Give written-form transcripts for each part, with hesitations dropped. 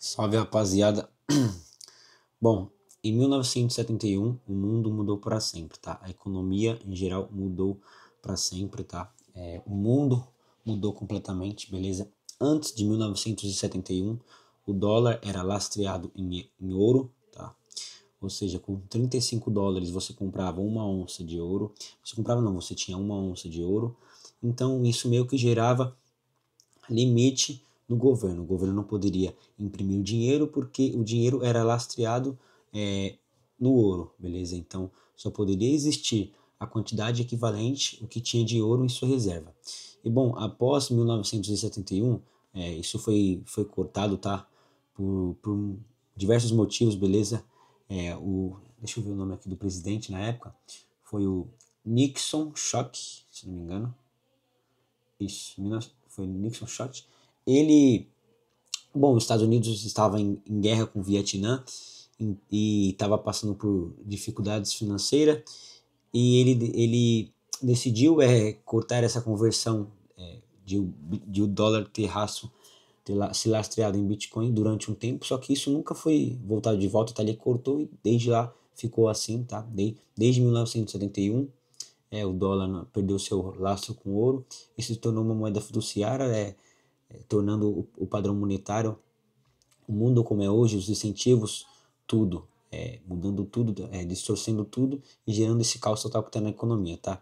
Salve, rapaziada. Bom, em 1971 o mundo mudou para sempre, tá? A economia em geral mudou para sempre, tá? O mundo mudou completamente, beleza? Antes de 1971 o dólar era lastreado em ouro, tá? Ou seja, com 35 dólares você comprava uma onça de ouro. Você comprava não, você tinha uma onça de ouro. Então isso meio que gerava limite no governo. O governo não poderia imprimir o dinheiro porque o dinheiro era lastreado no ouro, beleza? Então só poderia existir a quantidade equivalente o que tinha de ouro em sua reserva. E bom, após 1971, isso foi cortado, tá? Por diversos motivos, beleza? Deixa eu ver o nome aqui do presidente na época. Foi o Nixon Shock, se não me engano. Isso, foi Nixon Shot. Ele, bom, os Estados Unidos estava em guerra com o Vietnã e estava passando por dificuldades financeiras e ele decidiu cortar essa conversão de o dólar se lastreado em Bitcoin durante um tempo, só que isso nunca foi voltado de volta, tá? Ele cortou e desde lá ficou assim, tá? Desde 1971 o dólar perdeu seu lastro com o ouro e se tornou uma moeda fiduciária, tornando o padrão monetário, o mundo como é hoje, os incentivos, tudo, mudando tudo, distorcendo tudo e gerando esse caos total que está na economia, tá?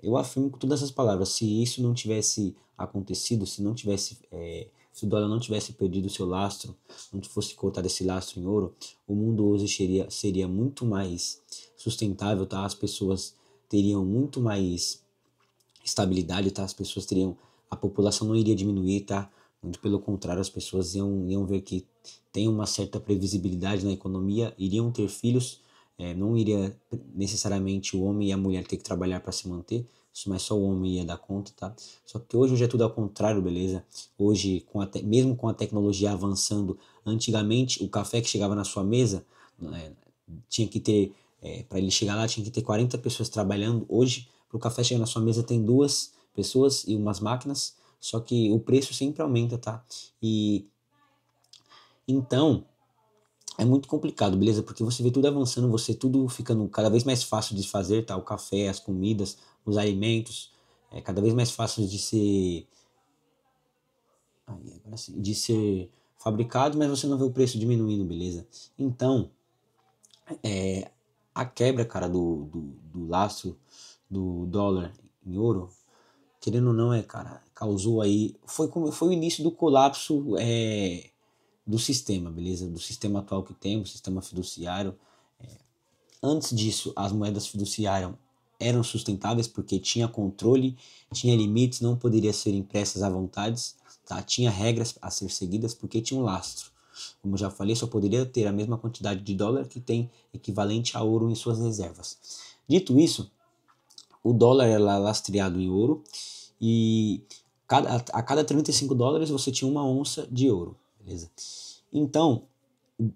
Eu afirmo com todas essas palavras, se isso não tivesse acontecido, se o dólar não tivesse perdido seu lastro, não fosse cortado esse lastro em ouro, o mundo hoje seria muito mais sustentável, tá? As pessoas teriam muito mais estabilidade, tá? A população não iria diminuir, tá? Muito pelo contrário, as pessoas iam ver que tem uma certa previsibilidade na economia, iriam ter filhos, não iria necessariamente o homem e a mulher ter que trabalhar para se manter, mas só o homem ia dar conta, tá? Só que hoje é tudo ao contrário, beleza? Hoje, mesmo com a tecnologia avançando, antigamente o café que chegava na sua mesa, tinha que ter, para ele chegar lá, tinha que ter 40 pessoas trabalhando. Hoje, para o café chegar na sua mesa, tem duas pessoas e umas máquinas, só que o preço sempre aumenta, tá? E então é muito complicado, beleza? Porque você vê tudo avançando, você tudo ficando cada vez mais fácil de fazer, tá? O café, as comidas, os alimentos, cada vez mais fácil de ser fabricado, mas você não vê o preço diminuindo, beleza? Então, a quebra, cara, do lastro do dólar em ouro, querendo ou não, cara, causou aí, foi o início do colapso do sistema, beleza? Do sistema atual que temos, sistema fiduciário. Antes disso, as moedas fiduciárias eram sustentáveis porque tinha controle, tinha limites, não poderia ser impressas à vontade, tá? Tinha regras a ser seguidas porque tinha um lastro. Como eu já falei, só poderia ter a mesma quantidade de dólar que tem equivalente a ouro em suas reservas. Dito isso, o dólar era lastreado em ouro e a cada 35 dólares você tinha uma onça de ouro, beleza? Então,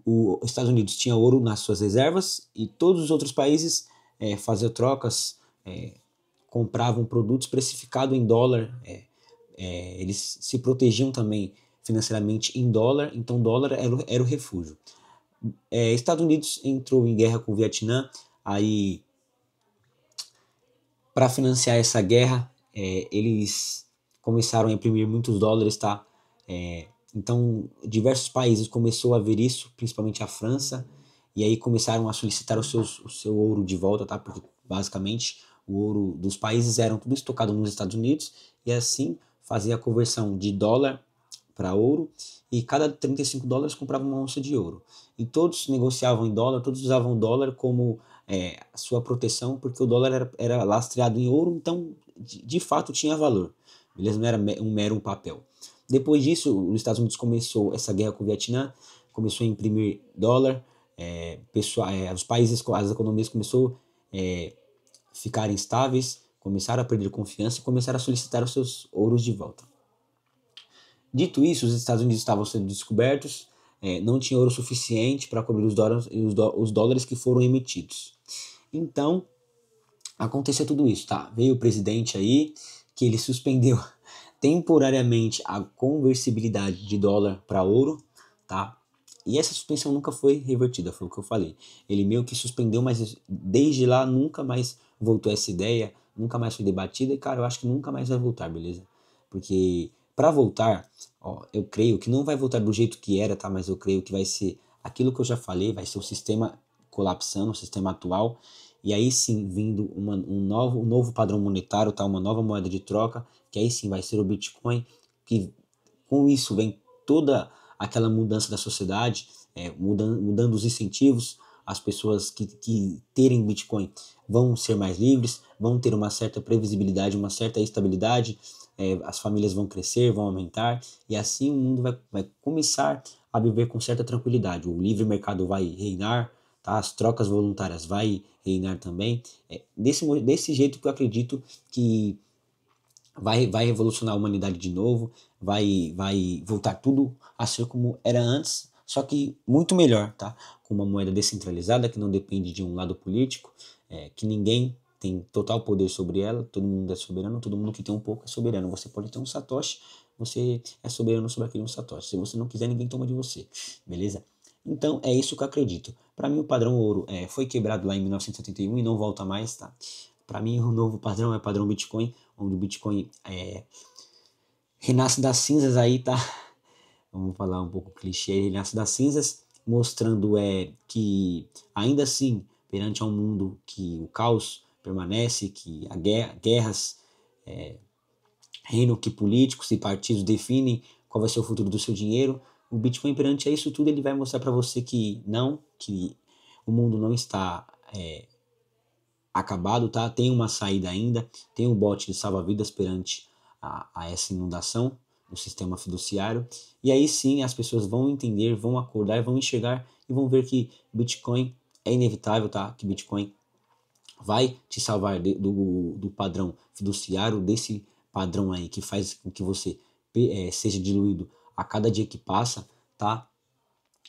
os Estados Unidos tinha ouro nas suas reservas e todos os outros países faziam trocas, compravam produtos precificados em dólar, eles se protegiam também financeiramente em dólar, então dólar era o refúgio. Estados Unidos entrou em guerra com o Vietnã, aí para financiar essa guerra, eles começaram a imprimir muitos dólares, tá? Então, diversos países começou a ver isso, principalmente a França, e aí começaram a solicitar o seu ouro de volta, tá? Porque basicamente o ouro dos países eram tudo estocado nos Estados Unidos e assim fazia a conversão de dólar para ouro e cada 35 dólares comprava uma onça de ouro. E todos negociavam em dólar, todos usavam o dólar como a sua proteção, porque o dólar era lastreado em ouro, então de fato tinha valor, beleza? Não era um mero papel. Depois disso, os Estados Unidos começou essa guerra com o Vietnã, começou a imprimir dólar, os países, as economias começou a ficarem estáveis, começaram a perder confiança e começaram a solicitar os seus ouros de volta. Dito isso, os Estados Unidos estavam sendo descobertos, não tinha ouro suficiente para cobrir os dólares que foram emitidos. Então, aconteceu tudo isso, tá? Veio o presidente aí, que ele suspendeu temporariamente a conversibilidade de dólar para ouro, tá? E essa suspensão nunca foi revertida, foi o que eu falei. Ele meio que suspendeu, mas desde lá nunca mais voltou essa ideia, nunca mais foi debatida e, cara, eu acho que nunca mais vai voltar, beleza? Porque para voltar, ó, eu creio que não vai voltar do jeito que era, tá? Mas eu creio que vai ser aquilo que eu já falei, vai ser o sistema colapsando, o sistema atual, e aí sim vindo um novo padrão monetário, tá? Uma nova moeda de troca, que aí sim vai ser o Bitcoin, que com isso vem toda aquela mudança da sociedade, mudando os incentivos, as pessoas que terem Bitcoin vão ser mais livres, vão ter uma certa previsibilidade, uma certa estabilidade, as famílias vão crescer, vão aumentar, e assim o mundo vai começar a viver com certa tranquilidade. O livre mercado vai reinar, tá? As trocas voluntárias vai reinar também. Desse jeito que eu acredito que vai revolucionar a humanidade de novo, vai voltar tudo a ser como era antes, só que muito melhor, tá? Com uma moeda descentralizada que não depende de um lado político, que ninguém tem total poder sobre ela, todo mundo é soberano, todo mundo que tem um pouco é soberano. Você pode ter um satoshi, você é soberano sobre aquele um satoshi. Se você não quiser, ninguém toma de você, beleza? Então é isso que eu acredito. Para mim o padrão ouro foi quebrado lá em 1971 e não volta mais, tá? Para mim o novo padrão é o padrão Bitcoin, onde o Bitcoin renasce das cinzas aí, tá? Vamos falar um pouco clichê, renasce das cinzas, mostrando que ainda assim, perante a um mundo que o caos permanece, que a guerras, reino que políticos e partidos definem qual vai ser o futuro do seu dinheiro, o Bitcoin perante a isso tudo ele vai mostrar para você que o mundo não está acabado, tá? Tem uma saída ainda, tem um bote de salva-vidas perante a essa inundação no sistema fiduciário. E aí sim as pessoas vão entender, vão acordar, vão enxergar e vão ver que Bitcoin é inevitável, tá? Que Bitcoin vai te salvar do padrão fiduciário, desse padrão aí que faz com que você seja diluído a cada dia que passa, tá?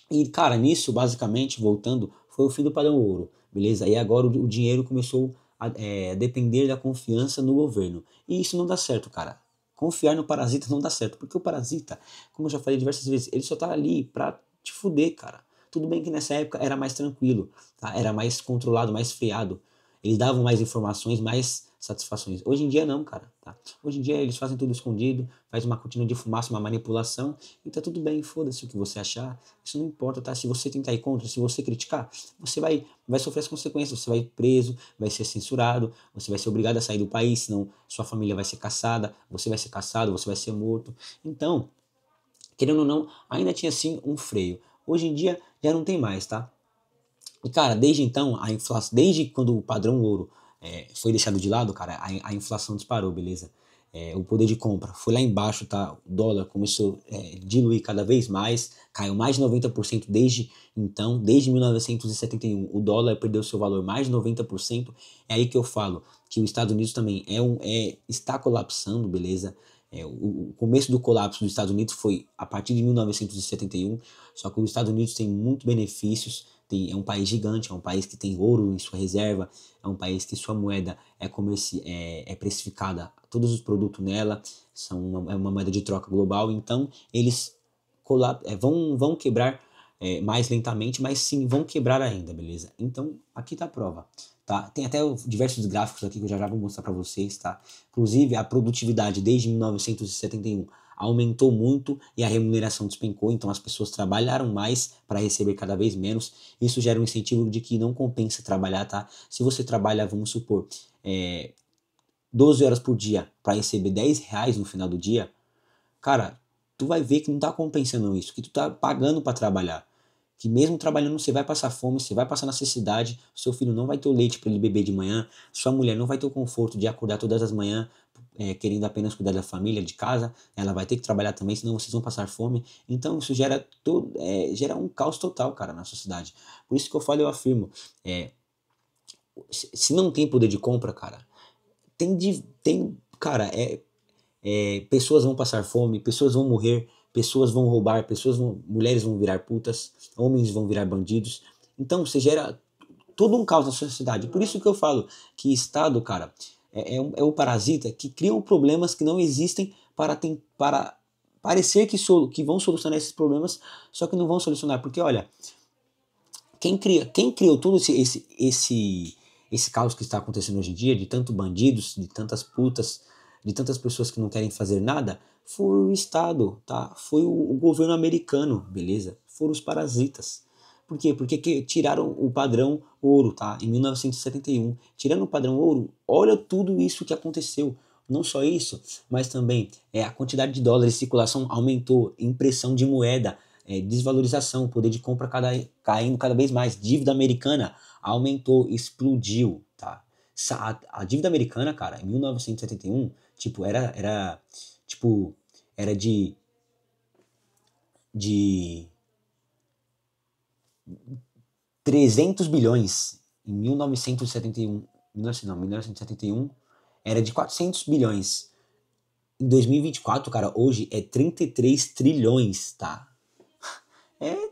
E, cara, nisso, basicamente, voltando, foi o fim do padrão ouro, beleza? E agora o dinheiro começou a depender da confiança no governo. E isso não dá certo, cara. Confiar no parasita não dá certo, porque o parasita, como eu já falei diversas vezes, ele só tá ali pra te fuder, cara. Tudo bem que nessa época era mais tranquilo, tá? Era mais controlado, mais freado. Eles davam mais informações, mais satisfações. Hoje em dia não, cara, tá? Hoje em dia eles fazem tudo escondido, faz uma cortina de fumaça, uma manipulação, e tá tudo bem, foda-se o que você achar, isso não importa, tá? Se você tentar ir contra, se você criticar, você vai sofrer as consequências, você vai preso, vai ser censurado, você vai ser obrigado a sair do país, senão sua família vai ser caçada, você vai ser caçado, você vai ser morto. Então, querendo ou não, ainda tinha sim um freio. Hoje em dia já não tem mais, tá? E, cara, desde então, a inflação, desde quando o padrão ouro foi deixado de lado, cara, a inflação disparou, beleza? O poder de compra foi lá embaixo, tá? O dólar começou a diluir cada vez mais, caiu mais de 90% desde então, desde 1971. O dólar perdeu seu valor mais de 90%. É aí que eu falo que os Estados Unidos também está colapsando, beleza? O começo do colapso dos Estados Unidos foi a partir de 1971, só que os Estados Unidos têm muitos benefícios, é um país gigante, é um país que tem ouro em sua reserva, é um país que sua moeda é precificada, todos os produtos nela é uma moeda de troca global, então eles vão quebrar mais lentamente, mas sim vão quebrar ainda, beleza? Então aqui tá a prova, tá? Tem até diversos gráficos aqui que eu já vou mostrar para vocês, tá? Inclusive a produtividade desde 1971 aumentou muito e a remuneração despencou, então as pessoas trabalharam mais para receber cada vez menos. Isso gera um incentivo de que não compensa trabalhar, tá? Se você trabalha, vamos supor, 12 horas por dia para receber R$ 10 no final do dia, cara, tu vai ver que não tá compensando isso, que tu tá pagando para trabalhar. Que mesmo trabalhando você vai passar fome, você vai passar necessidade, seu filho não vai ter o leite para ele beber de manhã, sua mulher não vai ter o conforto de acordar todas as manhãs querendo apenas cuidar da família, de casa, ela vai ter que trabalhar também, senão vocês vão passar fome. Então isso gera um caos total, cara, na sociedade. Por isso que eu falo e eu afirmo, se não tem poder de compra, cara, cara, pessoas vão passar fome, pessoas vão morrer, pessoas vão roubar, mulheres vão virar putas, homens vão virar bandidos. Então você gera todo um caos na sociedade. Por isso que eu falo que Estado, cara, é um parasita que cria problemas que não existem para parecer que vão solucionar esses problemas, só que não vão solucionar, porque olha, quem criou todo esse caos que está acontecendo hoje em dia, de tanto bandidos, de tantas putas, de tantas pessoas que não querem fazer nada, foi o Estado, tá? Foi o governo americano, beleza? Foram os parasitas. Por quê? Porque tiraram o padrão ouro, tá? Em 1971. Tirando o padrão ouro, olha tudo isso que aconteceu. Não só isso, mas também a quantidade de dólares em circulação aumentou, impressão de moeda, desvalorização, poder de compra caindo cada vez mais, dívida americana aumentou, explodiu, tá? A dívida americana, cara, em 1971, tipo, tipo, era de 300 bilhões em 1971, 1971 era de 400 bilhões. Em 2024, cara, hoje é 33 trilhões, tá?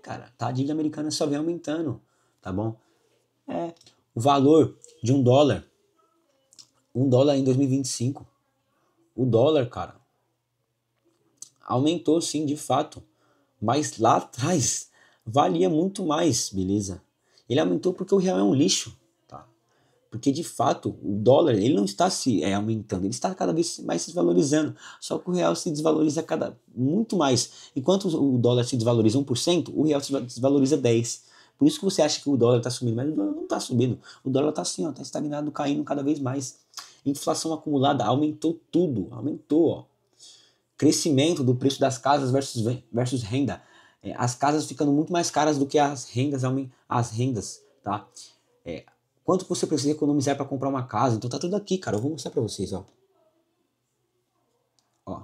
Cara, tá? A dívida americana só vem aumentando, tá bom? O valor de um dólar em 2025, o dólar, cara, aumentou sim, de fato, mas lá atrás valia muito mais, beleza? Ele aumentou porque o real é um lixo, tá? Porque de fato o dólar ele não está se aumentando, ele está cada vez mais se desvalorizando. Só que o real se desvaloriza muito mais. Enquanto o dólar se desvaloriza 1%, o real se desvaloriza 10%. Por isso que você acha que o dólar está subindo, mas o dólar não está subindo. O dólar está assim, ó, está estagnado, caindo cada vez mais. Inflação acumulada aumentou tudo, aumentou, ó. Crescimento do preço das casas versus renda. As casas ficando muito mais caras do que as rendas, tá? Quanto você precisa economizar para comprar uma casa? Então tá tudo aqui, cara. Eu vou mostrar para vocês, ó. Ó.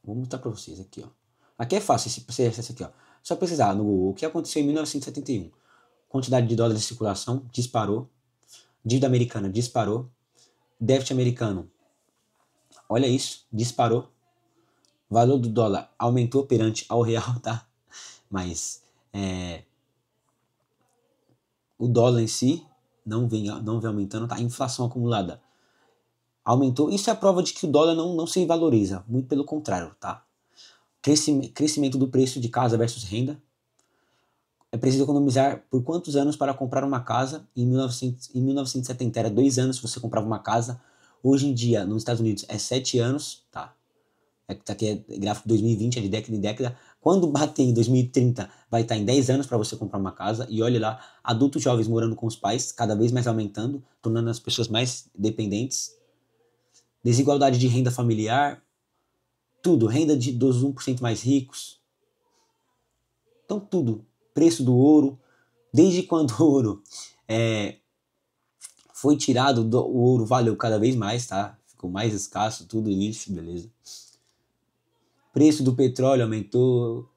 Vou mostrar para vocês aqui, ó. Aqui é fácil esse aqui, ó. Só pesquisar no Google o que aconteceu em 1971. Quantidade de dólares em circulação disparou. Dívida americana disparou. Déficit americano, olha isso, disparou. Valor do dólar aumentou perante ao real, tá? Mas o dólar em si não vem aumentando, tá? A inflação acumulada aumentou. Isso é a prova de que o dólar não se valoriza, muito pelo contrário, tá? Crescimento do preço de casa versus renda. É preciso economizar por quantos anos para comprar uma casa? Em 1970 era 2 anos você comprava uma casa. Hoje em dia, nos Estados Unidos, é 7 anos, tá? Tá aqui é gráfico 2020, é de década em década. Quando bater em 2030, vai estar em 10 anos para você comprar uma casa. E olha lá, adultos jovens morando com os pais, cada vez mais aumentando, tornando as pessoas mais dependentes. Desigualdade de renda familiar, tudo, renda dos 1% mais ricos. Então tudo, preço do ouro, desde quando o ouro foi tirado, o ouro valeu cada vez mais, tá? Ficou mais escasso, tudo isso, beleza. Preço do petróleo aumentou,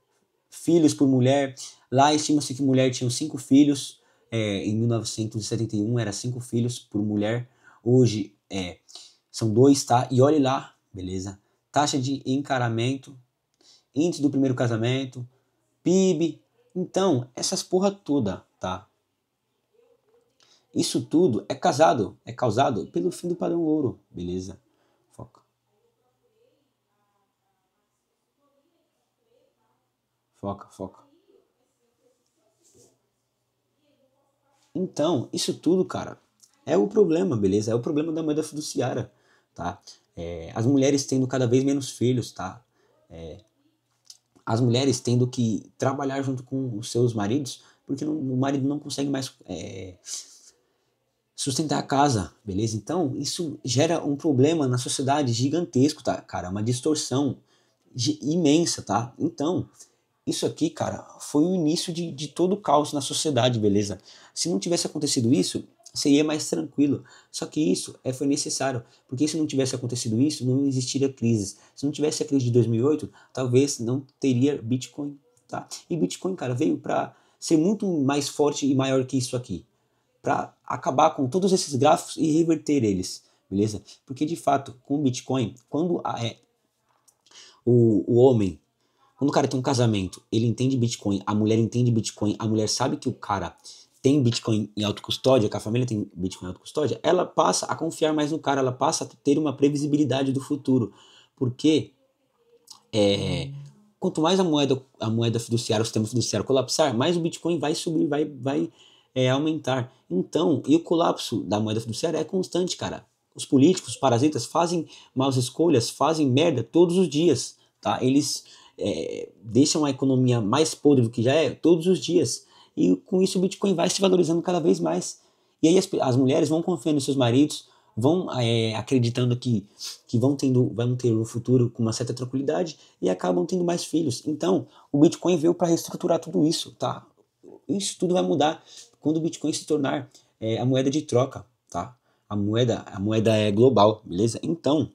filhos por mulher, lá estima-se que mulher tinha 5 filhos, em 1971 era 5 filhos por mulher, hoje são 2, tá? E olhe lá, beleza? Taxa de encaramento, índice do primeiro casamento, PIB, então, essas porra toda, tá? Isso tudo é causado pelo fim do padrão ouro, beleza? Foca. Foca. Então, isso tudo, cara, é o problema, beleza? É o problema da moeda fiduciária, tá? As mulheres tendo cada vez menos filhos, tá? As mulheres tendo que trabalhar junto com os seus maridos, porque o marido não consegue mais sustentar a casa, beleza? Então, isso gera um problema na sociedade gigantesco, tá, cara? Uma distorção imensa, tá? Então, isso aqui, cara, foi o início de todo o caos na sociedade, beleza? Se não tivesse acontecido isso, seria mais tranquilo. Só que isso foi necessário, porque se não tivesse acontecido isso, não existiria crise. Se não tivesse a crise de 2008, talvez não teria Bitcoin, tá? E Bitcoin, cara, veio para ser muito mais forte e maior que isso aqui, para acabar com todos esses gráficos e reverter eles, beleza? Porque de fato, com o Bitcoin, quando o homem, quando o cara tem um casamento, ele entende Bitcoin, a mulher entende Bitcoin, a mulher sabe que o cara tem Bitcoin em autocustódia, que a família tem Bitcoin em autocustódia, ela passa a confiar mais no cara, ela passa a ter uma previsibilidade do futuro. Porque quanto mais a moeda fiduciária, o sistema fiduciário colapsar, mais o Bitcoin vai subir, vai aumentar. Então, e o colapso da moeda fiduciária é constante, cara. Os políticos, os parasitas, fazem más escolhas, fazem merda todos os dias, tá? Eles deixam a economia mais podre do que já é todos os dias. E com isso o Bitcoin vai se valorizando cada vez mais. E aí as mulheres vão confiando em seus maridos, vão acreditando que vão ter um futuro com uma certa tranquilidade e acabam tendo mais filhos. Então, o Bitcoin veio para reestruturar tudo isso, tá? Isso tudo vai mudar quando o Bitcoin se tornar a moeda de troca, tá? A moeda é global, beleza? Então,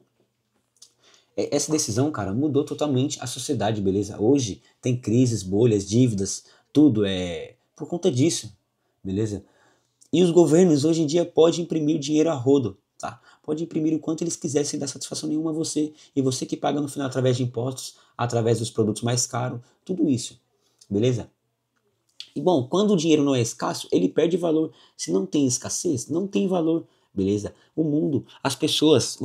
essa decisão, cara, mudou totalmente a sociedade, beleza? Hoje tem crises, bolhas, dívidas, tudo é por conta disso, beleza? E os governos hoje em dia podem imprimir dinheiro a rodo, tá? Pode imprimir o quanto eles quiserem sem dar satisfação nenhuma a você. E você que paga no final através de impostos, através dos produtos mais caros, tudo isso, beleza? E bom, quando o dinheiro não é escasso, ele perde valor. Se não tem escassez, não tem valor, beleza? O mundo, as pessoas,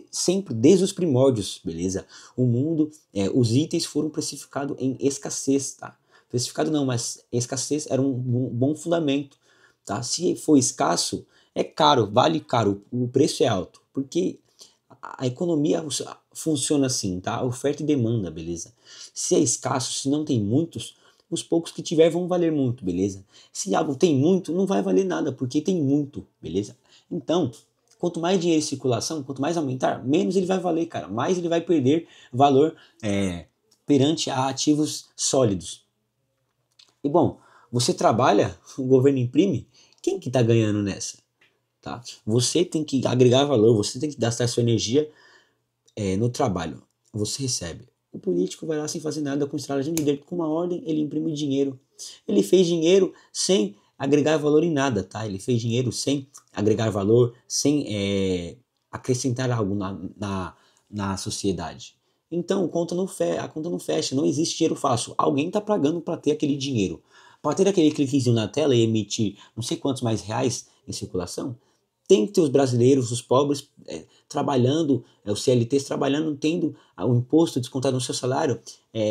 sempre desde os primórdios, beleza? O mundo, os itens foram precificados em escassez, tá? Precificado não, mas escassez era um bom fundamento, tá? Se for escasso, é caro, vale caro, o preço é alto, porque a economia funciona assim, tá? Oferta e demanda, beleza? Se é escasso, se não tem muitos, os poucos que tiver vão valer muito, beleza? Se algo tem muito, não vai valer nada, porque tem muito, beleza? Então, quanto mais dinheiro em circulação, quanto mais aumentar, menos ele vai valer, cara. Mais ele vai perder valor perante a ativos sólidos. E bom, você trabalha, o governo imprime, quem que tá ganhando nessa? Tá? Você tem que agregar valor, você tem que gastar sua energia no trabalho. Você recebe. O político vai lá sem fazer nada, com estralagem de dedo, com uma ordem, ele imprime dinheiro. Ele fez dinheiro sem agregar valor em nada, tá? Ele fez dinheiro sem agregar valor, sem acrescentar algo na sociedade. Então, a conta não fecha, não existe dinheiro fácil. Alguém está pagando para ter aquele dinheiro. Para ter aquele cliquezinho na tela e emitir não sei quantos mais reais em circulação, tem que ter os brasileiros, os pobres, trabalhando, os CLTs trabalhando, tendo o imposto descontado no seu salário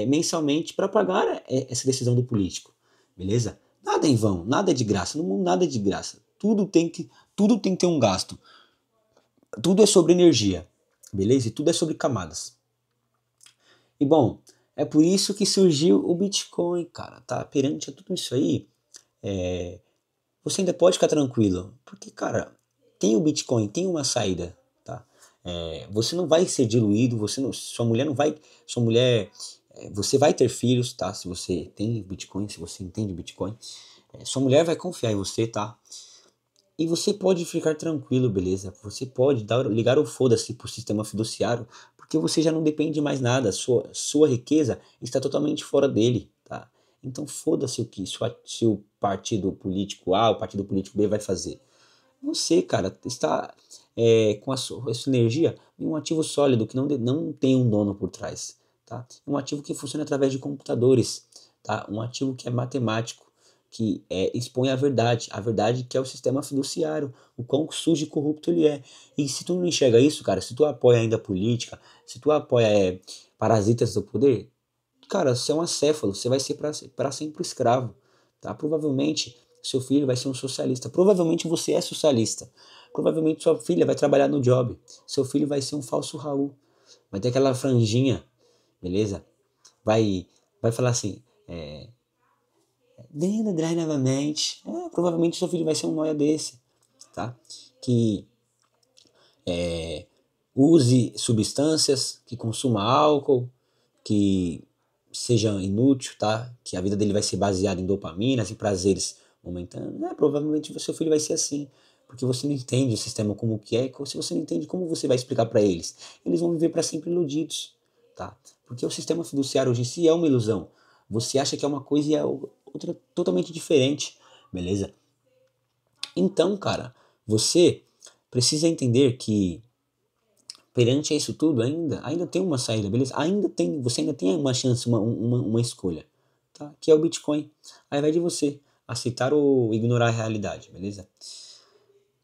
mensalmente para pagar essa decisão do político. Beleza? Nada é em vão, nada é de graça. No mundo nada é de graça. Tudo tem que ter um gasto. Tudo é sobre energia. Beleza? E tudo é sobre camadas. E bom, é por isso que surgiu o Bitcoin, cara. Tá? Perante a tudo isso aí, você ainda pode ficar tranquilo. Porque, cara, tem o Bitcoin, tem uma saída, tá? Você não vai ser diluído, sua mulher não vai, você vai ter filhos, tá? Se você tem Bitcoin, se você entende Bitcoin, sua mulher vai confiar em você, tá? E você pode ficar tranquilo, beleza? Você pode ligar o foda-se pro sistema fiduciário, porque você já não depende de mais nada, sua riqueza está totalmente fora dele, tá? Então foda-se o que se o partido político A, o partido político B vai fazer. Você, cara, está com a sua energia em um ativo sólido que não tem um dono por trás, tá? Um ativo que funciona através de computadores, tá? Um ativo que é matemático, que expõe a verdade que é o sistema fiduciário, o quão sujo e corrupto ele é. E se tu não enxerga isso, cara, se tu apoia ainda a política, se tu apoia parasitas do poder, cara, você é um acéfalo, você vai ser para sempre escravo, tá? Provavelmente seu filho vai ser um socialista, provavelmente você é socialista, provavelmente sua filha vai trabalhar no job, seu filho vai ser um falso Raul, vai ter aquela franjinha, beleza? Vai falar assim, Dentro André novamente, provavelmente seu filho vai ser um noia desse, tá? Que use substâncias, que consuma álcool, que seja inútil, tá? Que a vida dele vai ser baseada em dopaminas e prazeres momentâneos. Provavelmente o seu filho vai ser assim, porque você não entende o sistema como que é, se você não entende como você vai explicar para eles, eles vão viver para sempre iludidos, tá? Porque o sistema fiduciário hoje em si é uma ilusão. Você acha que é uma coisa e é outra totalmente diferente, beleza? Então, cara, você precisa entender que perante a isso tudo, ainda tem uma saída, beleza? Você ainda tem uma chance, uma escolha, tá? Que é o Bitcoin. Aí vai de você aceitar ou ignorar a realidade, beleza?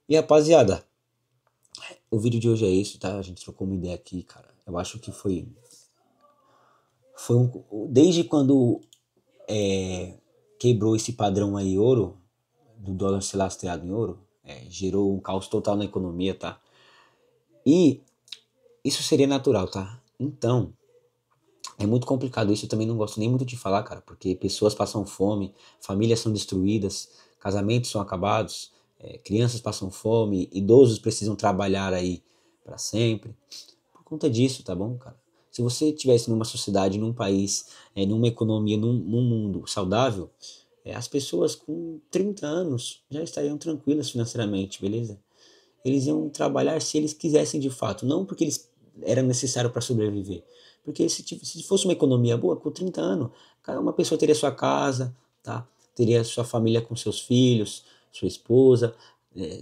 E rapaziada, o vídeo de hoje é isso, tá? A gente trocou uma ideia aqui, cara. Eu acho que desde quando quebrou esse padrão aí ouro, do dólar ser lastreado em ouro, gerou um caos total na economia, tá? E isso seria natural, tá? Então, é muito complicado isso, eu também não gosto nem muito de falar, cara, porque pessoas passam fome, famílias são destruídas, casamentos são acabados, crianças passam fome, idosos precisam trabalhar aí para sempre. Por conta disso, tá bom, cara? Se você tivesse numa sociedade, num país, numa economia, num mundo saudável, as pessoas com 30 anos já estariam tranquilas financeiramente, beleza? Eles iam trabalhar se eles quisessem de fato, não porque eles era necessário para sobreviver. Porque se fosse uma economia boa, com 30 anos, uma pessoa teria sua casa, tá? Teria sua família com seus filhos, sua esposa,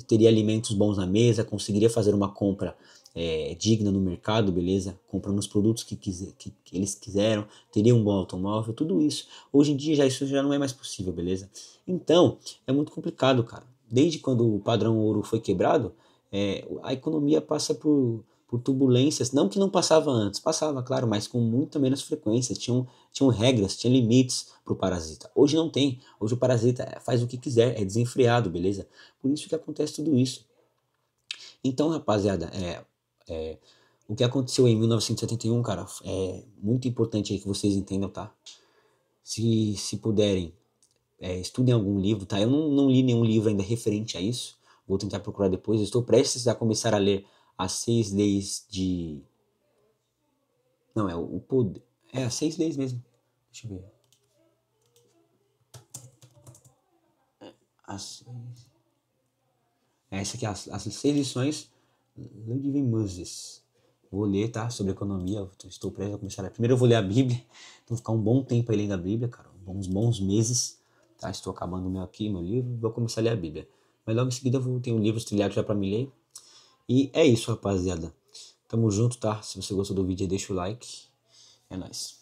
teria alimentos bons na mesa, conseguiria fazer uma compra digna no mercado, beleza? Comprando os produtos que eles quiseram, teria um bom automóvel, tudo isso. Hoje em dia isso já não é mais possível, beleza? Então, é muito complicado, cara. Desde quando o padrão ouro foi quebrado, a economia passa por turbulências, não que não passava antes, passava, claro, mas com muita menos frequência, tinham regras, tinha limites para o parasita. Hoje não tem, hoje o parasita faz o que quiser, é desenfreado, beleza? Por isso que acontece tudo isso. Então, rapaziada, o que aconteceu em 1971, cara, é muito importante aí que vocês entendam, tá? Se puderem, estudem algum livro, tá? Eu não li nenhum livro ainda referente a isso. Vou tentar procurar depois. Eu estou prestes a começar a ler as 6 leis de... Não, é o poder... É, as 6 leis mesmo. Deixa eu ver. Essa aqui é as 6 lições Ludwig Mises. Vou ler, tá? Sobre economia. Eu estou prestes a começar a ler. Primeiro eu vou ler a Bíblia. Então vou ficar um bom tempo aí lendo a Bíblia, cara. Uns bons meses. Tá? Estou acabando meu livro. Vou começar a ler a Bíblia. Mas logo em seguida eu tenho livros trilhados já pra me ler. E é isso, rapaziada. Tamo junto, tá? Se você gostou do vídeo, deixa o like. É nóis.